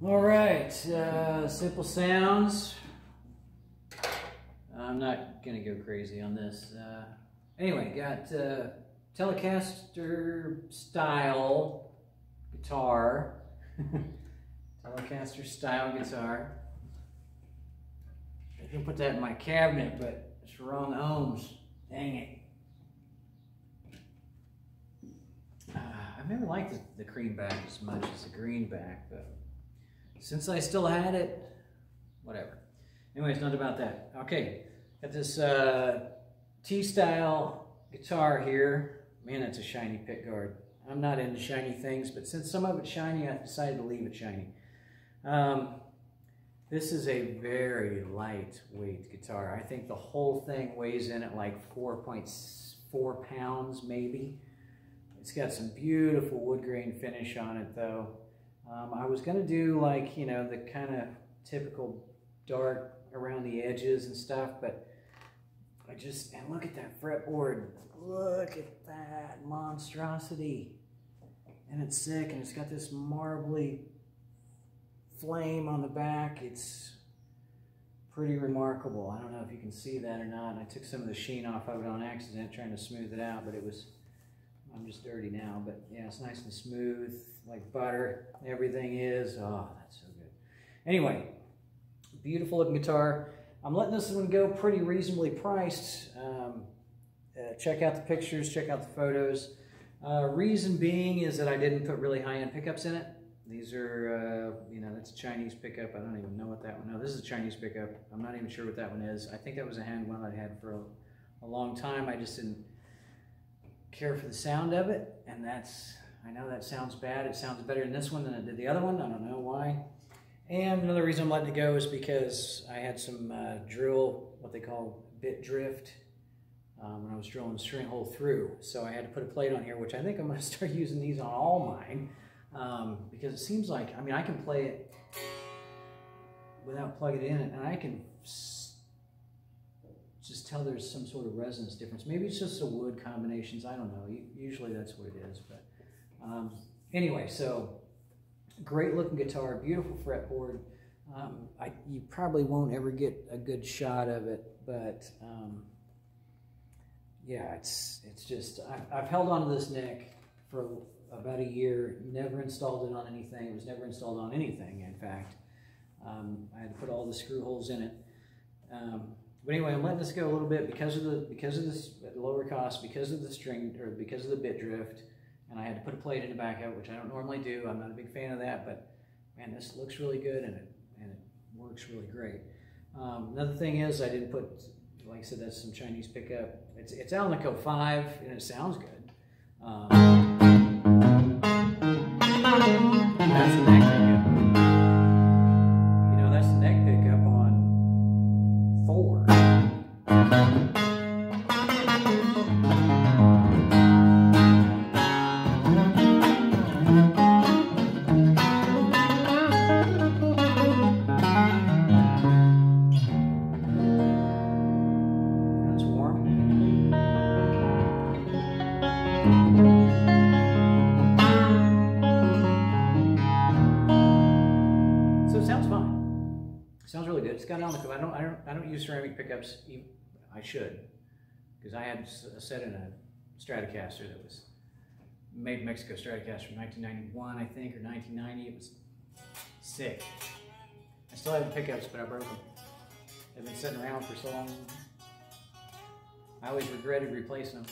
All right, simple sounds. I'm not gonna go crazy on this. Anyway, got Telecaster style guitar. Telecaster style guitar. I can put that in my cabinet, but it's the wrong ohms. Dang it. I've never liked the creamback as much as the greenback, but since I still had it, whatever. Anyways, not about that. Okay, got this T-style guitar here. Man, that's a shiny pickguard. I'm not into shiny things, but since some of it's shiny, I decided to leave it shiny. This is a very lightweight guitar. I think the whole thing weighs in at like 4.4 pounds, maybe. It's got some beautiful wood grain finish on it, though. I was gonna do like, you know, the kind of typical dark around the edges and stuff, but and look at that fretboard. Look at that monstrosity. And it's sick, and it's got this marbly flame on the back. It's pretty remarkable. I don't know if you can see that or not. And I took some of the sheen off of it on accident trying to smooth it out, but I'm just dirty now, but yeah, it's nice and smooth, like butter. Everything is. Oh, that's so good. Anyway, beautiful looking guitar. I'm letting this one go pretty reasonably priced. Check out the pictures, check out the photos. Reason being is that I didn't put really high-end pickups in it. These are, you know, that's a Chinese pickup. I don't even know what that one is. No, this is a Chinese pickup. I'm not even sure what that one is. I think that was a hand one I had for a long time. I just didn't care for the sound of it, and I know that sounds bad. It sounds better in this one than it did the other one. I don't know why. And another reason I'm letting it go is because I had some drill, what they call bit drift, when I was drilling the string hole through. So I had to put a plate on here, which I think I'm going to start using these on all mine, because it seems like, I mean, I can play it without plugging it in, and I can just tell there's some sort of resonance difference. Maybe it's just the wood combinations. I don't know. Usually that's what it is. But anyway, so great looking guitar, beautiful fretboard. You probably won't ever get a good shot of it, but yeah, it's just, I've held on to this neck for about a year, never installed it on anything. It was never installed on anything, in fact. I had to put all the screw holes in it. But anyway, I'm letting this go a little bit because of this lower cost, because of the string, or because of the bit drift, and I had to put a plate in the back of it, which I don't normally do. I'm not a big fan of that, but man, this looks really good, and it works really great. Another thing is I didn't put, like I said, that's some Chinese pickup. It's Alnico 5, and it sounds good. That's the neck pickup. You know, that's the neck pickup on 4. That's warm. So it sounds fine. It sounds really good. It's got Alnico. I don't use ceramic pickups. I should, because I had a set in a Stratocaster that was made in Mexico. Stratocaster from 1991, I think, or 1990. It was sick. I still have the pickups, but I broke them. They've been sitting around for so long. I always regretted replacing them.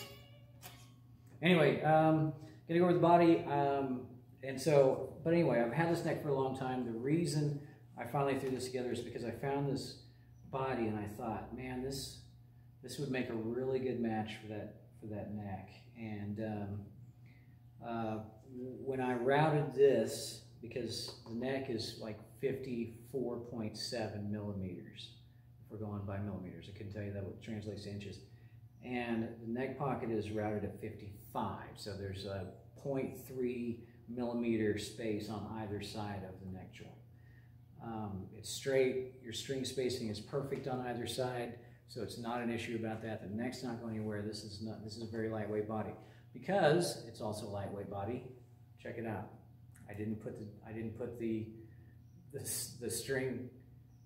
Anyway, gonna go over the body. But anyway, I've had this neck for a long time. The reason I finally threw this together is because I found this body and I thought, man, this would make a really good match for that neck. And when I routed this, because the neck is like 54.7 millimeters, if we're going by millimeters, I couldn't tell you that what translates to inches. And the neck pocket is routed at 55, so there's a 0.3 millimeter space on either side of the neck joint. It's straight, your string spacing is perfect on either side, so it's not an issue about that. The neck's not going anywhere. This is a very lightweight body. Because it's also a lightweight body, check it out. I didn't put the the string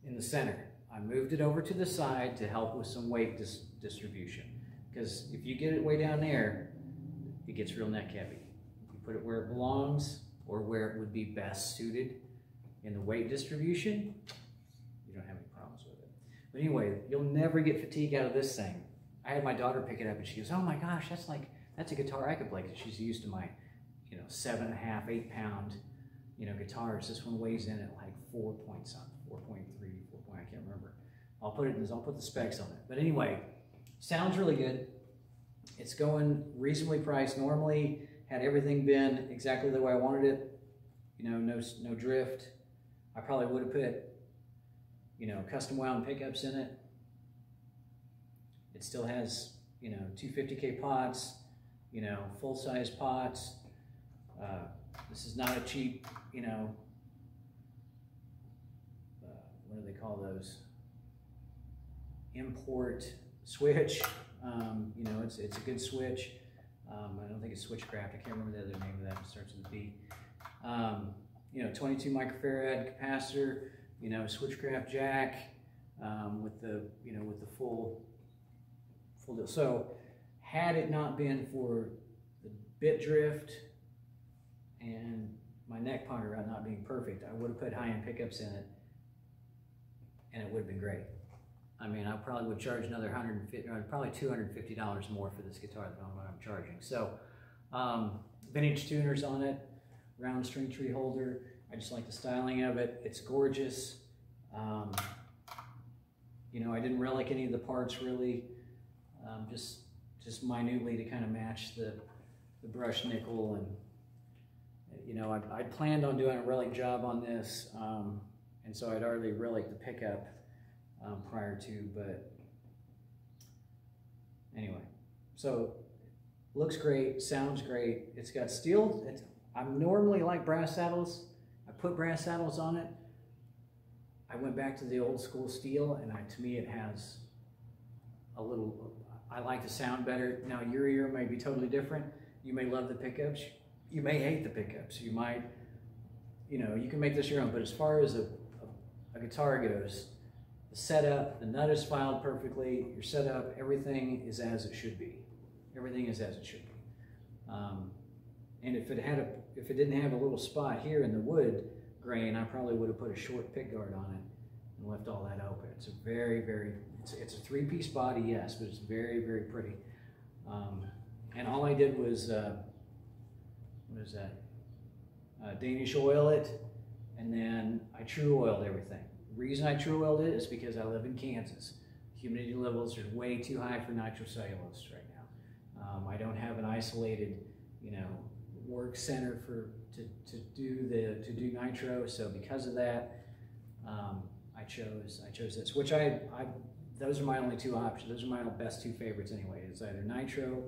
in the center. I moved it over to the side to help with some weight distribution. Because if you get it way down there, it gets real neck heavy. You put it where it belongs or where it would be best suited in the weight distribution, you don't have any problems with it. But anyway, you'll never get fatigue out of this thing. I had my daughter pick it up and she goes, "Oh my gosh, that's a guitar I could play," because she's used to my, 7.5, 8 pound, guitars. This one weighs in at like 4 point something, 4.3, 4 point, I can't remember. I'll put the specs on it. But anyway, sounds really good. It's going reasonably priced. Normally, had everything been exactly the way I wanted it, no drift, I probably would have put, custom wound pickups in it. It still has, 250K pots, full-size pots. This is not a cheap, what do they call those? Import switch. It's a good switch. I don't think it's Switchcraft. I can't remember the other name of that. It starts with a B. 22 microfarad capacitor. Switchcraft jack with the full deal. So, had it not been for the bit drift and my neck ponder rod not being perfect, I would have put high-end pickups in it, and it would have been great. I mean, I probably would charge another probably $250 more for this guitar than what I'm charging. So, vintage tuners on it, round string tree holder. I just like the styling of it. It's gorgeous. I didn't relic any of the parts really, just minutely to kind of match the brush nickel, and I planned on doing a relic job on this, and so I'd already reliced the pickup prior to, but anyway, so looks great, sounds great. It's got steel. I normally like brass saddles. I put brass saddles on it. I went back to the old school steel, and to me it has a little, I like the sound better. Now your ear may be totally different. You may love the pickups. You may hate the pickups. You might, you can make this your own, but as far as a guitar goes, the setup, the nut is filed perfectly, your setup, everything is as it should be. Everything is as it should be. And if it didn't have a little spot here in the wood grain, I probably would have put a short pick guard on it and left all that open. It's a very, very, it's a 3-piece body, yes, but it's very, very pretty. And all I did was, what is that? Danish oil it, and then I true oiled everything. The reason I true oiled it is because I live in Kansas. Humidity levels are way too high for nitrocellulose right now. I don't have an isolated, work center to do nitro. So because of that, I chose this, which those are my only two options. Those are my best two favorites anyway. It's either nitro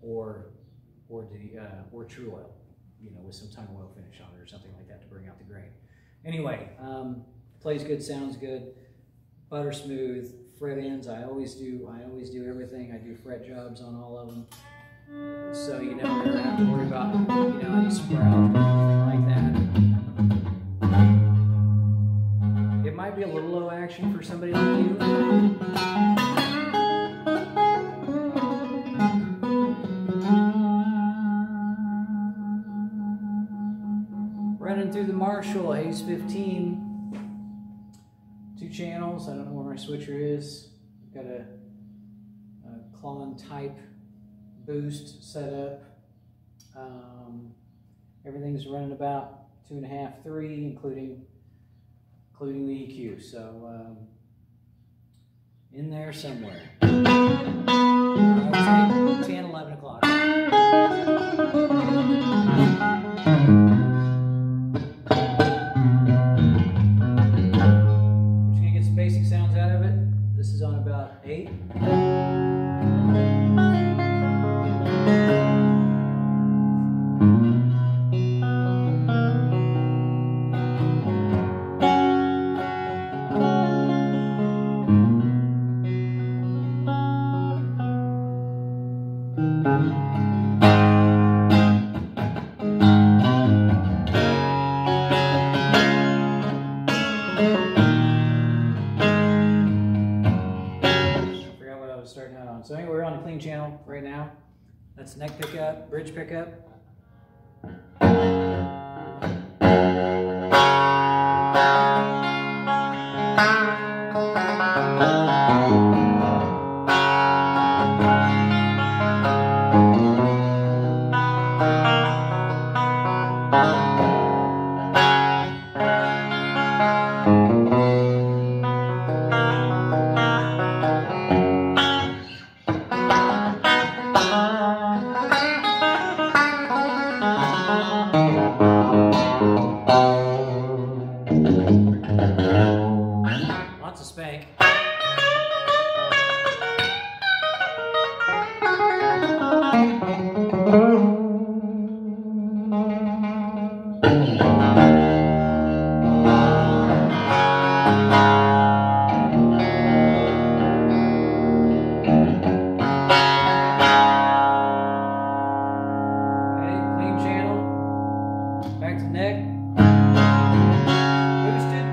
or true oil, with some tongue oil finish on it or something like that to bring out the grain. Anyway, plays good, sounds good, butter smooth, fret ends. I always do everything. I do fret jobs on all of them, so you never have to worry about any sprout or anything like that. It might be a little low action for somebody like you. Running through the Marshall Ace 15, 2 channels. I don't know where my switcher is. I've got a Klon type boost set up. Everything's running about 2.5, 3, including the EQ. So in there somewhere. I would say 10, 11 o'clock. Basic sounds out of it. This is on about 8. clean channel right now. That's neck pickup, bridge pickup. Lots of spank. Back to neck. Boosted.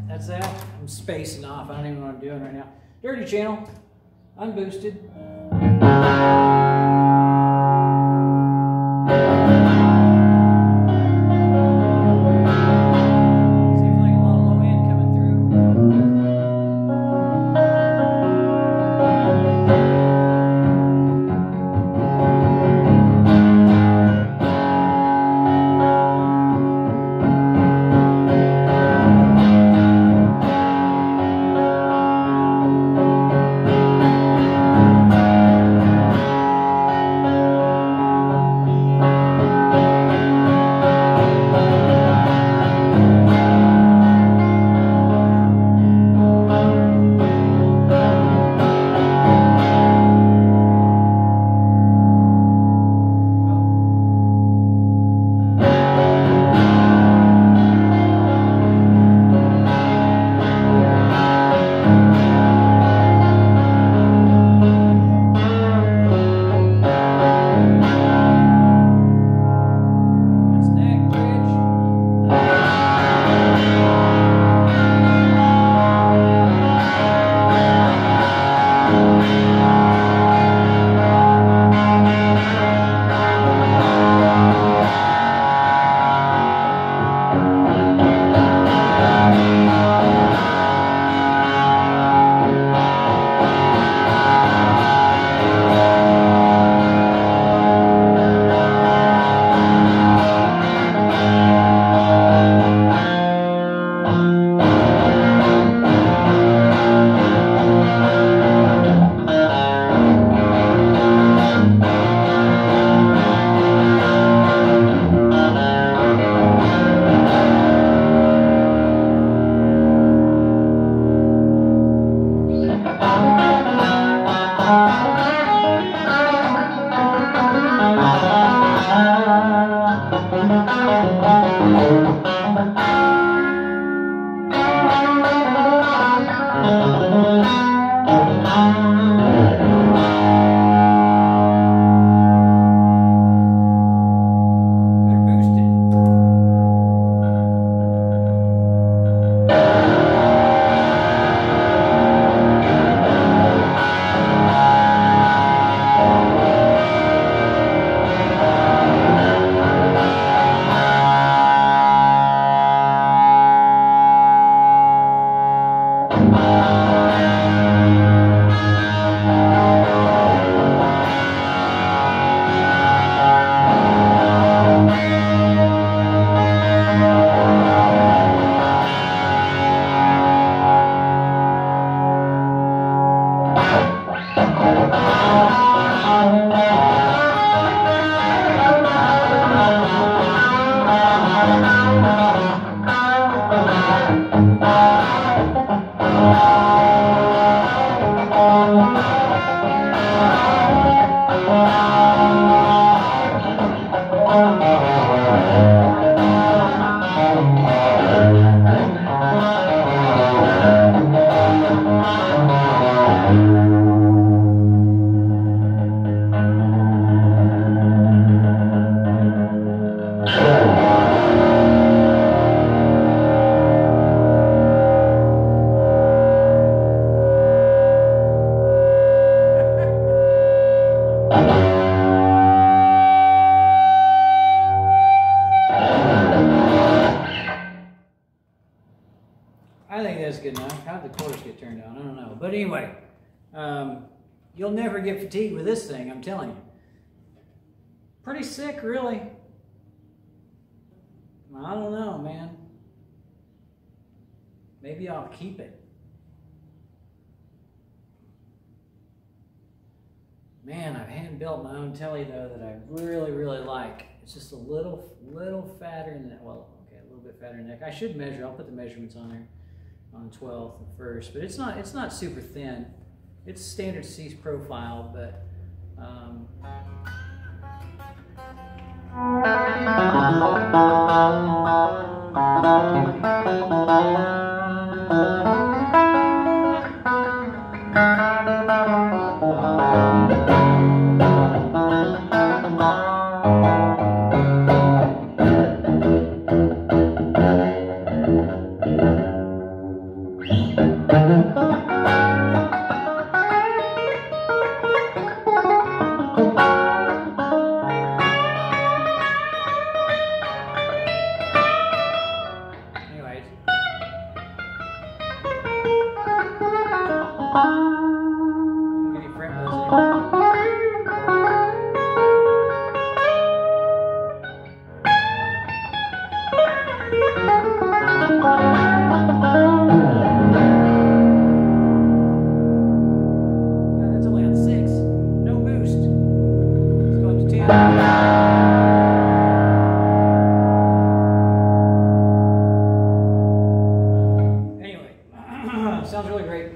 That's that. I'm spacing off. I don't even know what I'm doing right now. Dirty channel, unboosted. Seems like a lot of low end coming through. But anyway, you'll never get fatigued with this thing, I'm telling you. Pretty sick, really. I don't know, man. Maybe I'll keep it. Man, I've hand-built my own telly, though, that I really, really like. It's just a little fatter in that. Well, okay, a little bit fatter in the neck. I should measure. I'll put the measurements on there on the 12th and 1st. But it's not super thin. It's standard C profile, but sounds really great.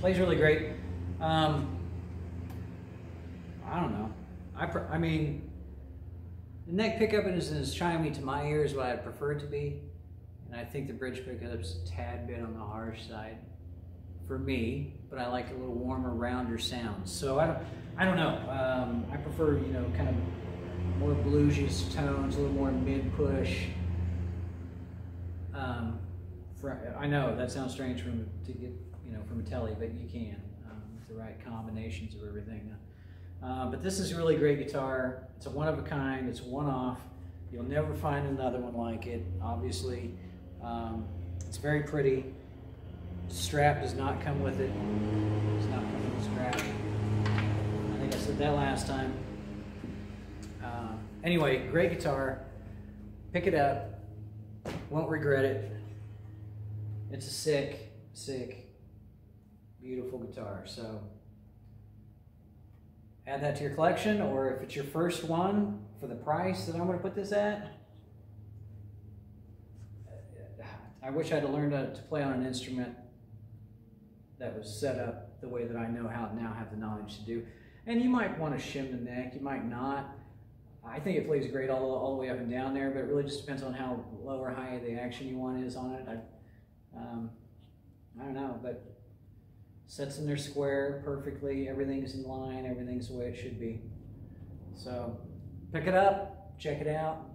Plays really great. I don't know. I mean, the neck pickup isn't as chimey to my ears as what I'd prefer it to be. And I think the bridge pickup's a tad bit on the harsh side for me, but I like a little warmer, rounder sounds. So I don't know. I prefer, you know, kind of more bluesy tones, a little more mid-push. I know that sounds strange to get, you know, from a telly, but you can with the right combinations of everything. But this is a really great guitar. It's a one of a kind. It's one-off. You'll never find another one like it. Obviously, it's very pretty. The strap does not come with it. It does not come with the strap. I think I said that last time. Anyway, great guitar. Pick it up. Won't regret it. It's a sick, beautiful guitar. So add that to your collection, or if it's your first one for the price that I'm going to put this at, I wish I'd learned to play on an instrument that was set up the way that I know how now have the knowledge to do. And you might want to shim the neck, you might not. I think it plays great all the way up and down there, but it really just depends on how low or high the action you want is on it. I don't know, but sets in their square perfectly, everything's in line, everything's the way it should be. So pick it up, check it out.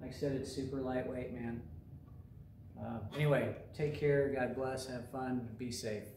Like I said, it's super lightweight, man. Anyway, take care, God bless, have fun, be safe.